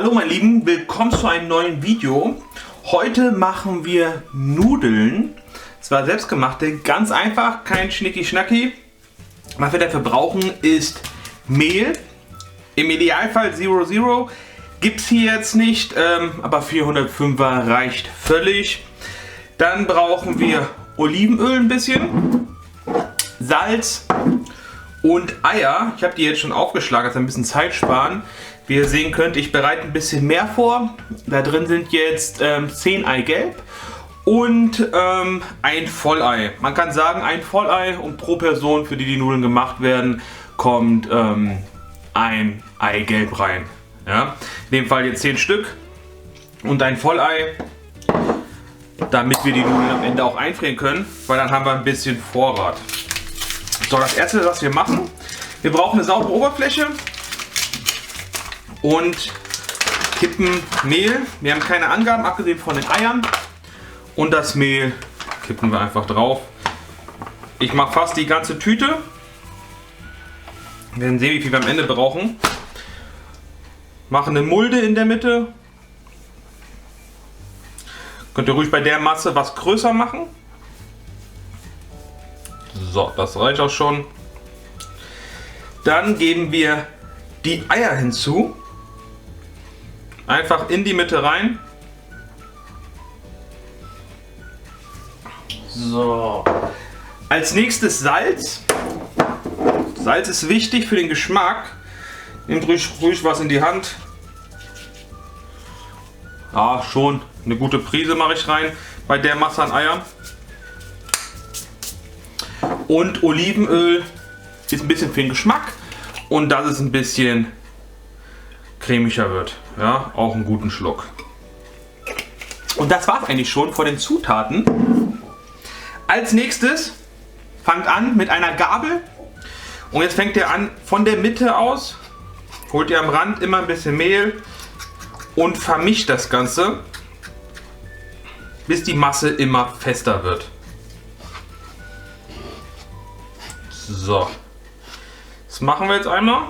Hallo meine Lieben, willkommen zu einem neuen Video. Heute machen wir Nudeln, zwar selbstgemachte, ganz einfach, kein Schnicki-Schnacki. Was wir dafür brauchen ist Mehl, im Idealfall 00, gibt es hier jetzt nicht, aber 405er reicht völlig. Dann brauchen wir Olivenöl ein bisschen, Salz und Eier. Ich habe die jetzt schon aufgeschlagen, dass wir ein bisschen Zeit sparen. Wie ihr sehen könnt, ich bereite ein bisschen mehr vor. Da drin sind jetzt 10 Eigelb und ein Vollei. Man kann sagen ein Vollei und pro Person, für die die Nudeln gemacht werden, kommt ein Eigelb rein. Ja? In dem Fall jetzt 10 Stück und ein Vollei, damit wir die Nudeln am Ende auch einfrieren können, weil dann haben wir ein bisschen Vorrat. So, das erste, was wir machen, wir brauchen eine saubere Oberfläche und kippen Mehl. Wir haben keine Angaben, abgesehen von den Eiern. Und das Mehl kippen wir einfach drauf. Ich mache fast die ganze Tüte. Wir werden sehen, wie viel wir am Ende brauchen. Mache eine Mulde in der Mitte. Könnt ihr ruhig bei der Masse was größer machen. So, das reicht auch schon. Dann geben wir die Eier hinzu. Einfach in die Mitte rein. So. Als nächstes Salz. Salz ist wichtig für den Geschmack. Nehmt ruhig was in die Hand. Ja, schon eine gute Prise mache ich rein bei der Masse an Eiern. Und Olivenöl ist ein bisschen für den Geschmack und dass es ein bisschen cremiger wird. Ja, auch einen guten Schluck. Und das war es eigentlich schon von den Zutaten. Als nächstes fangt an mit einer Gabel und jetzt fängt ihr an von der Mitte aus, holt ihr am Rand immer ein bisschen Mehl und vermischt das Ganze, bis die Masse immer fester wird. So, das machen wir jetzt einmal.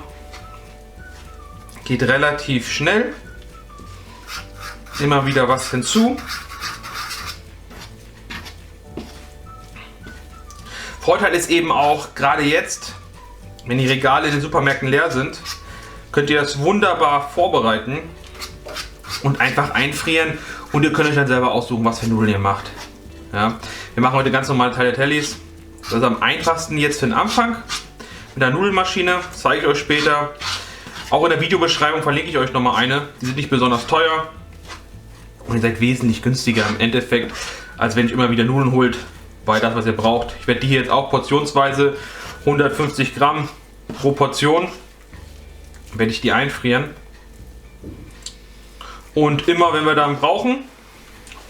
Geht relativ schnell. Immer wieder was hinzu. Vorteil ist eben auch, gerade jetzt, wenn die Regale in den Supermärkten leer sind, könnt ihr das wunderbar vorbereiten und einfach einfrieren. Und ihr könnt euch dann selber aussuchen, was für Nudeln ihr macht. Ja, wir machen heute ganz normale Tagliatellis. Das ist am einfachsten jetzt für den Anfang. Mit der Nudelmaschine, zeige ich euch später. Auch in der Videobeschreibung verlinke ich euch nochmal eine. Die sind nicht besonders teuer. Und ihr seid wesentlich günstiger im Endeffekt, als wenn ich immer wieder Nudeln holt bei das, was ihr braucht. Ich werde die hier jetzt auch portionsweise 150 Gramm pro Portion werde ich die einfrieren. Und immer wenn wir dann brauchen,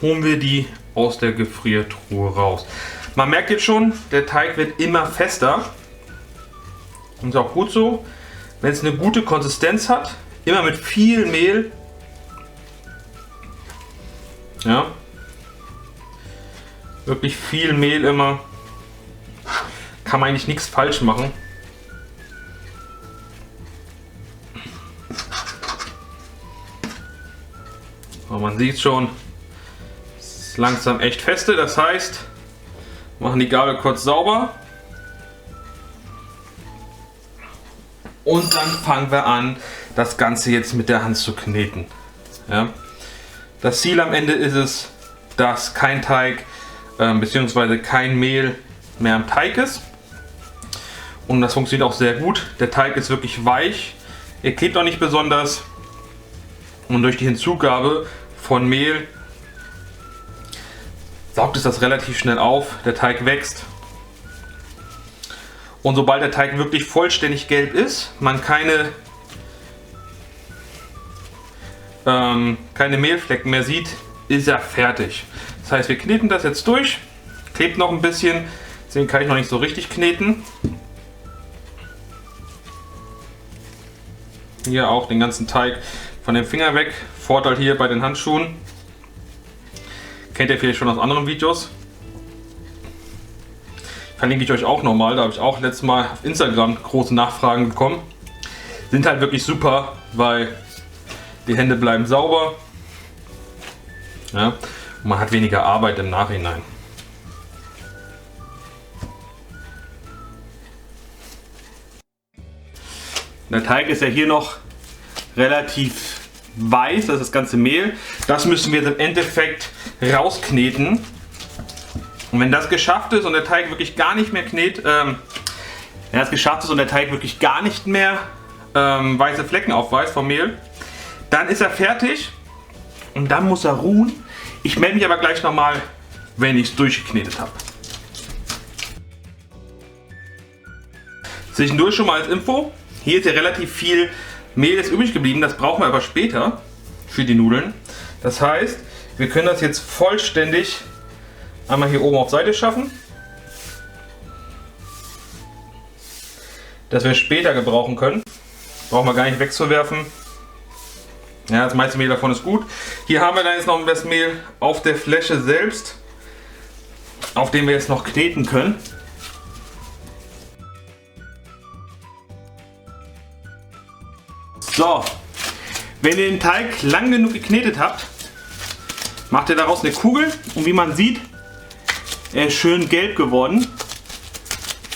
holen wir die aus der Gefriertruhe raus. Man merkt jetzt schon, der Teig wird immer fester. Und ist auch gut so. Wenn es eine gute Konsistenz hat, immer mit viel Mehl. Ja. Wirklich viel Mehl immer. Kann man eigentlich nichts falsch machen. Aber man sieht schon, es ist langsam echt feste. Das heißt, machen die Gabel kurz sauber. Und dann fangen wir an, das Ganze jetzt mit der Hand zu kneten. Ja. Das Ziel am Ende ist es, dass kein Teig bzw. kein Mehl mehr am Teig ist. Und das funktioniert auch sehr gut. Der Teig ist wirklich weich. Er klebt auch nicht besonders. Und durch die Hinzugabe von Mehl saugt es das relativ schnell auf. Der Teig wächst. Und sobald der Teig wirklich vollständig gelb ist, man keine Mehlflecken mehr sieht, ist er fertig. Das heißt, wir kneten das jetzt durch. Klebt noch ein bisschen, deswegen kann ich noch nicht so richtig kneten. Hier auch den ganzen Teig von dem Finger weg. Vorteil hier bei den Handschuhen. Kennt ihr vielleicht schon aus anderen Videos. Verlinke ich euch auch nochmal, da habe ich auch letztes Mal auf Instagram große Nachfragen bekommen. Sind halt wirklich super, weil Die Hände bleiben sauber. Ja, und man hat weniger Arbeit im Nachhinein. Der Teig ist ja hier noch relativ weiß, das ist das ganze Mehl. Das müssen wir jetzt im Endeffekt rauskneten. Und wenn das geschafft ist und der Teig wirklich gar nicht mehr weiße Flecken aufweist vom Mehl, dann ist er fertig und dann muss er ruhen. Ich melde mich aber gleich nochmal, wenn ich es durchgeknetet habe. Zwischendurch schon mal als Info, hier ist ja relativ viel Mehl ist übrig geblieben, das brauchen wir aber später für die Nudeln. Das heißt, wir können das jetzt vollständig einmal hier oben auf Seite schaffen, dass wir später gebrauchen können. Brauchen wir gar nicht wegzuwerfen. Ja, das meiste Mehl davon ist gut. Hier haben wir dann jetzt noch das Mehl auf der Fläche selbst, auf dem wir jetzt noch kneten können. So, wenn ihr den Teig lang genug geknetet habt, macht ihr daraus eine Kugel und wie man sieht, er ist schön gelb geworden,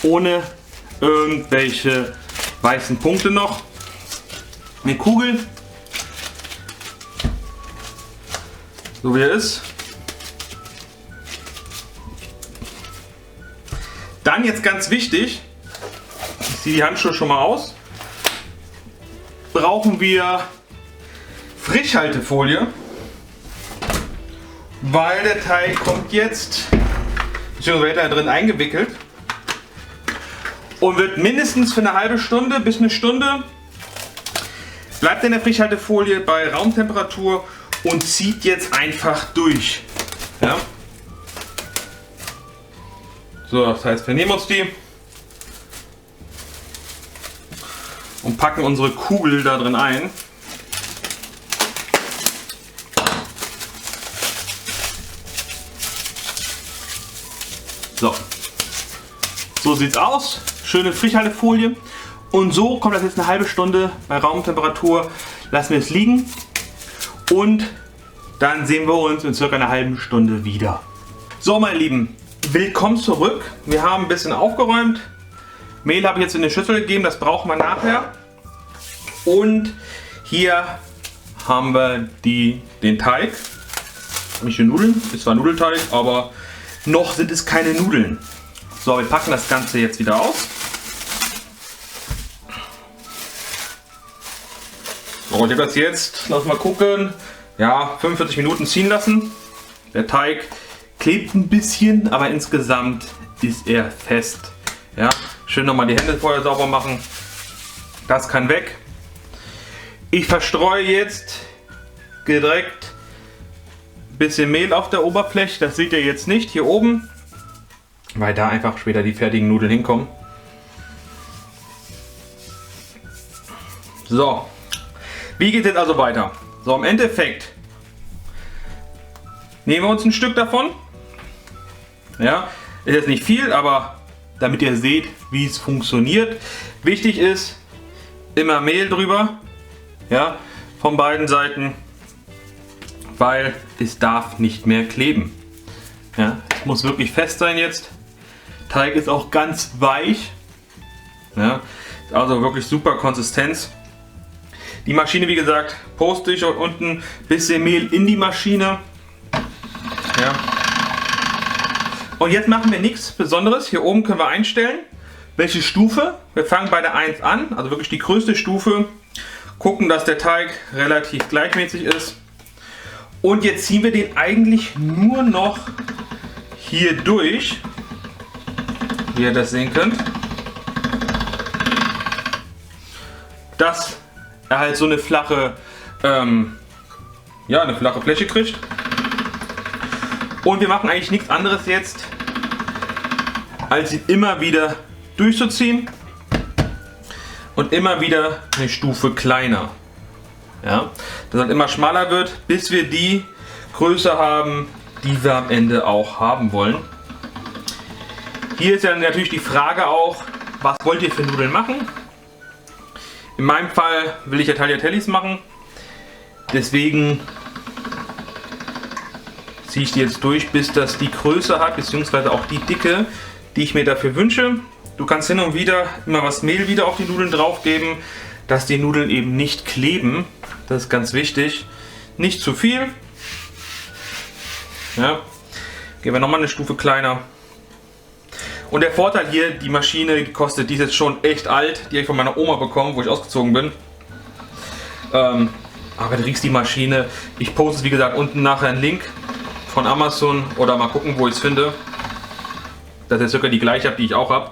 ohne irgendwelche weißen Punkte noch. Eine Kugel, so wie er ist. Dann jetzt ganz wichtig, ich ziehe die Handschuhe schon mal aus, brauchen wir Frischhaltefolie, weil der Teig kommt jetzt, beziehungsweise wird da drin eingewickelt und wird mindestens für eine halbe Stunde bis eine Stunde bleibt in der Frischhaltefolie bei Raumtemperatur und zieht jetzt einfach durch. Ja? So, das heißt, wir nehmen uns die und packen unsere Kugel da drin ein. So sieht es aus. Schöne Frischhaltefolie. Und so kommt das jetzt eine halbe Stunde bei Raumtemperatur. Lassen wir es liegen. Und dann sehen wir uns in circa einer halben Stunde wieder. So, meine Lieben, willkommen zurück. Wir haben ein bisschen aufgeräumt. Mehl habe ich jetzt in eine Schüssel gegeben, das brauchen wir nachher. Und hier haben wir den Teig. Nicht die Nudeln, ist zwar Nudelteig, aber noch sind es keine Nudeln. So, wir packen das Ganze jetzt wieder aus. So, und ich habe das jetzt, lass mal gucken, ja, 45 Minuten ziehen lassen. Der Teig klebt ein bisschen, aber insgesamt ist er fest. Ja, schön nochmal die Hände vorher sauber machen. Das kann weg. Ich verstreue jetzt direkt ein bisschen Mehl auf der Oberfläche. Das seht ihr jetzt nicht hier oben, weil da einfach später die fertigen Nudeln hinkommen. So, wie geht es jetzt also weiter? So, im Endeffekt nehmen wir uns ein Stück davon. Ja, ist jetzt nicht viel, aber damit ihr seht, wie es funktioniert. Wichtig ist, immer Mehl drüber, ja, von beiden Seiten, weil es darf nicht mehr kleben. Ja, es muss wirklich fest sein jetzt. Teig ist auch ganz weich, ja, also wirklich super Konsistenz. Die Maschine, wie gesagt, poste ich unten ein bisschen Mehl in die Maschine. Ja. Und jetzt machen wir nichts Besonderes. Hier oben können wir einstellen, welche Stufe. Wir fangen bei der 1 an, also wirklich die größte Stufe. Gucken, dass der Teig relativ gleichmäßig ist. Und jetzt ziehen wir den eigentlich nur noch hier durch, wie ihr das sehen könnt. Dass er halt so eine flache, eine flache Fläche kriegt. Und wir machen eigentlich nichts anderes jetzt, als ihn immer wieder durchzuziehen und immer wieder eine Stufe kleiner. Ja, dass er immer schmaler wird, bis wir die Größe haben, die wir am Ende auch haben wollen. Hier ist ja natürlich die Frage auch, was wollt ihr für Nudeln machen? In meinem Fall will ich ja Tagliatellis machen. Deswegen ziehe ich die jetzt durch, bis das die Größe hat, beziehungsweise auch die Dicke, die ich mir dafür wünsche. Du kannst hin und wieder immer was Mehl wieder auf die Nudeln drauf geben, dass die Nudeln eben nicht kleben. Das ist ganz wichtig. Nicht zu viel. Ja. Gehen wir nochmal eine Stufe kleiner. Und der Vorteil hier, die Maschine die ist jetzt schon echt alt. Die habe ich von meiner Oma bekommen, wo ich ausgezogen bin. Aber du riechst die Maschine. Ich poste es wie gesagt unten nachher einen Link von Amazon oder mal gucken, wo ich es finde. Dass ihr circa die gleiche habt, die ich auch habe.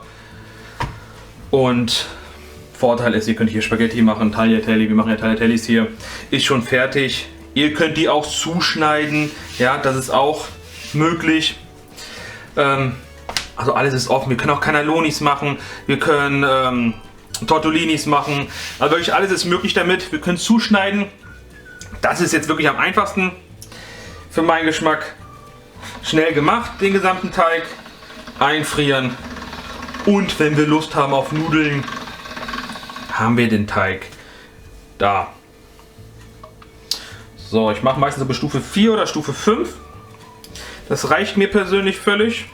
Und Vorteil ist, ihr könnt hier Spaghetti machen, Tagliatelle, wir machen ja Tagliatellis hier. Ist schon fertig. Ihr könnt die auch zuschneiden. Ja, das ist auch möglich. Also alles ist offen. Wir können auch Cannellonis machen. Wir können Tortellinis machen. Also wirklich alles ist möglich damit. Wir können zuschneiden. Das ist jetzt wirklich am einfachsten für meinen Geschmack. Schnell gemacht, den gesamten Teig. Einfrieren. Und wenn wir Lust haben auf Nudeln, haben wir den Teig da. So, ich mache meistens so bis Stufe 4 oder Stufe 5. Das reicht mir persönlich völlig.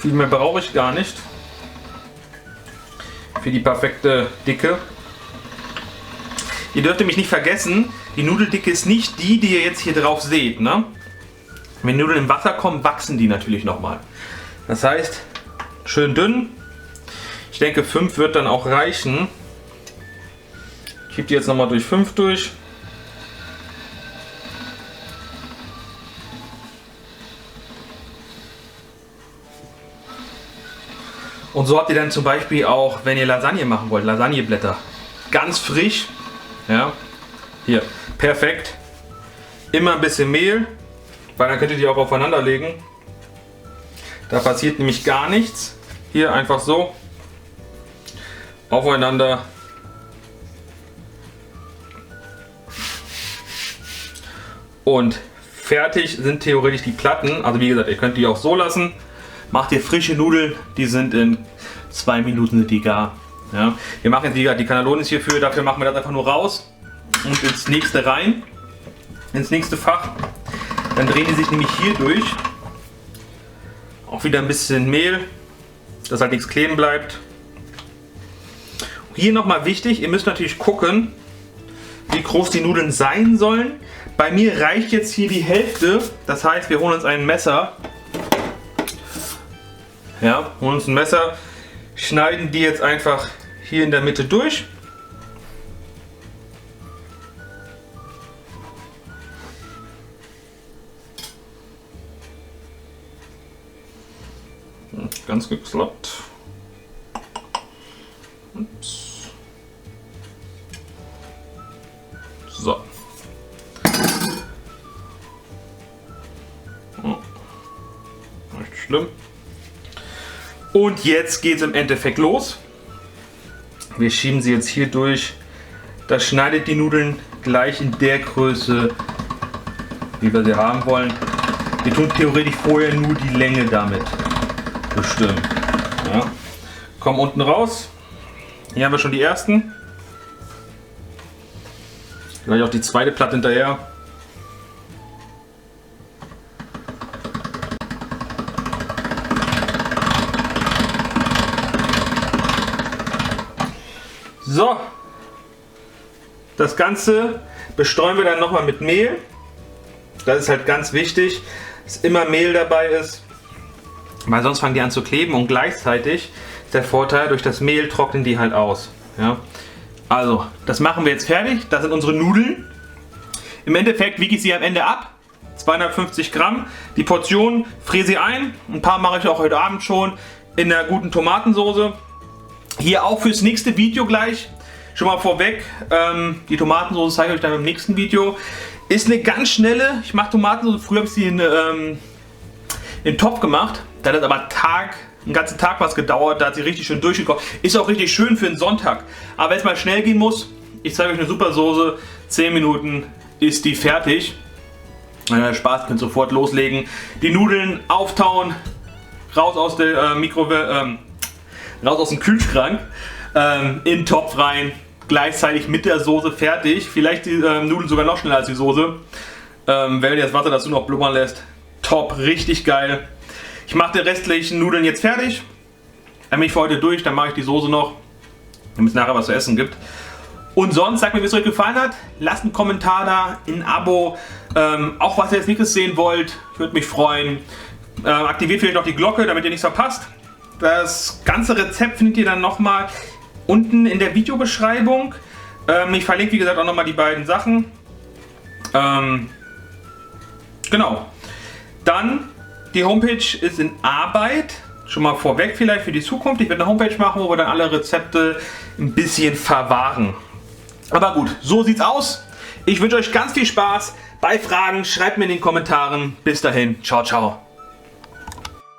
Viel mehr brauche ich gar nicht. Für die perfekte Dicke. Ihr dürft nämlich nicht vergessen, die Nudeldicke ist nicht die, die ihr jetzt hier drauf seht. Ne? Wenn Nudeln im Wasser kommen, wachsen die natürlich nochmal. Das heißt, schön dünn. Ich denke 5 wird dann auch reichen. Ich gebe die jetzt nochmal durch 5 durch. Und so habt ihr dann zum Beispiel auch, wenn ihr Lasagne machen wollt, Lasagneblätter. Ganz frisch. Ja. Hier, perfekt. Immer ein bisschen Mehl, weil dann könnt ihr die auch aufeinander legen. Da passiert nämlich gar nichts. Hier einfach so. Aufeinander. Und fertig sind theoretisch die Platten. Also wie gesagt, ihr könnt die auch so lassen. Macht ihr frische Nudeln, die sind in 2 Minuten sind die gar. Ja. Wir machen jetzt wie gesagt die Cannellonis hierfür, dafür machen wir das einfach nur raus und ins nächste rein, ins nächste Fach. Dann drehen die sich nämlich hier durch. Auch wieder ein bisschen Mehl, dass halt nichts kleben bleibt. Hier nochmal wichtig, ihr müsst natürlich gucken, wie groß die Nudeln sein sollen. Bei mir reicht jetzt hier die Hälfte, das heißt wir holen uns ein Messer. Ja, holen uns ein Messer, schneiden die jetzt einfach hier in der Mitte durch. Ganz geklappt. Ups. So. Nicht schlimm. Und jetzt geht es im Endeffekt los. Wir schieben sie jetzt hier durch. Das schneidet die Nudeln gleich in der Größe, wie wir sie haben wollen. Wir tun theoretisch vorher nur die Länge damit bestimmen. Ja. Kommen unten raus. Hier haben wir schon die ersten. Gleich auch die zweite Platte hinterher. So, das Ganze bestreuen wir dann nochmal mit Mehl. Das ist halt ganz wichtig, dass immer Mehl dabei ist, weil sonst fangen die an zu kleben und gleichzeitig ist der Vorteil, durch das Mehl trocknen die halt aus. Ja? Also, das machen wir jetzt fertig. Das sind unsere Nudeln. Im Endeffekt wiege ich sie am Ende ab. 250 Gramm. Die Portion friere sie ein. Ein paar mache ich auch heute Abend schon in einer guten Tomatensoße. Hier auch fürs nächste Video gleich. Schon mal vorweg, die Tomatensoße zeige ich euch dann im nächsten Video. Ist eine ganz schnelle, ich mache Tomatensoße, früher habe ich sie in den Topf gemacht. Da hat das aber einen ganzen Tag was gedauert, da hat sie richtig schön durchgekocht. Ist auch richtig schön für einen Sonntag. Aber wenn es mal schnell gehen muss, ich zeige euch eine super Soße, 10 Minuten ist die fertig. Wenn ihr Spaß könnt sofort loslegen. Die Nudeln auftauen, raus aus der raus aus dem Kühlschrank, in den Topf rein gleichzeitig mit der Soße fertig. Vielleicht die Nudeln sogar noch schneller als die Soße. Wenn ihr das Wasser dazu noch blubbern lässt. Top, richtig geil. Ich mache die restlichen Nudeln jetzt fertig. Dann bin ich für heute durch, dann mache ich die Soße noch, damit es nachher was zu essen gibt. Und sonst, sagt mir, wie es euch gefallen hat. Lasst einen Kommentar da, ein Abo. Auch was ihr jetzt nächstes sehen wollt, würde mich freuen. Aktiviert vielleicht noch die Glocke, damit ihr nichts verpasst. Das ganze Rezept findet ihr dann nochmal unten in der Videobeschreibung. Ich verlinke, wie gesagt, auch nochmal die beiden Sachen. Genau. Dann, die Homepage ist in Arbeit. Schon mal vorweg vielleicht für die Zukunft. Ich werde eine Homepage machen, wo wir dann alle Rezepte ein bisschen verwahren. Aber gut, so sieht's aus. Ich wünsche euch ganz viel Spaß. Bei Fragen schreibt mir in den Kommentaren. Bis dahin, ciao, ciao.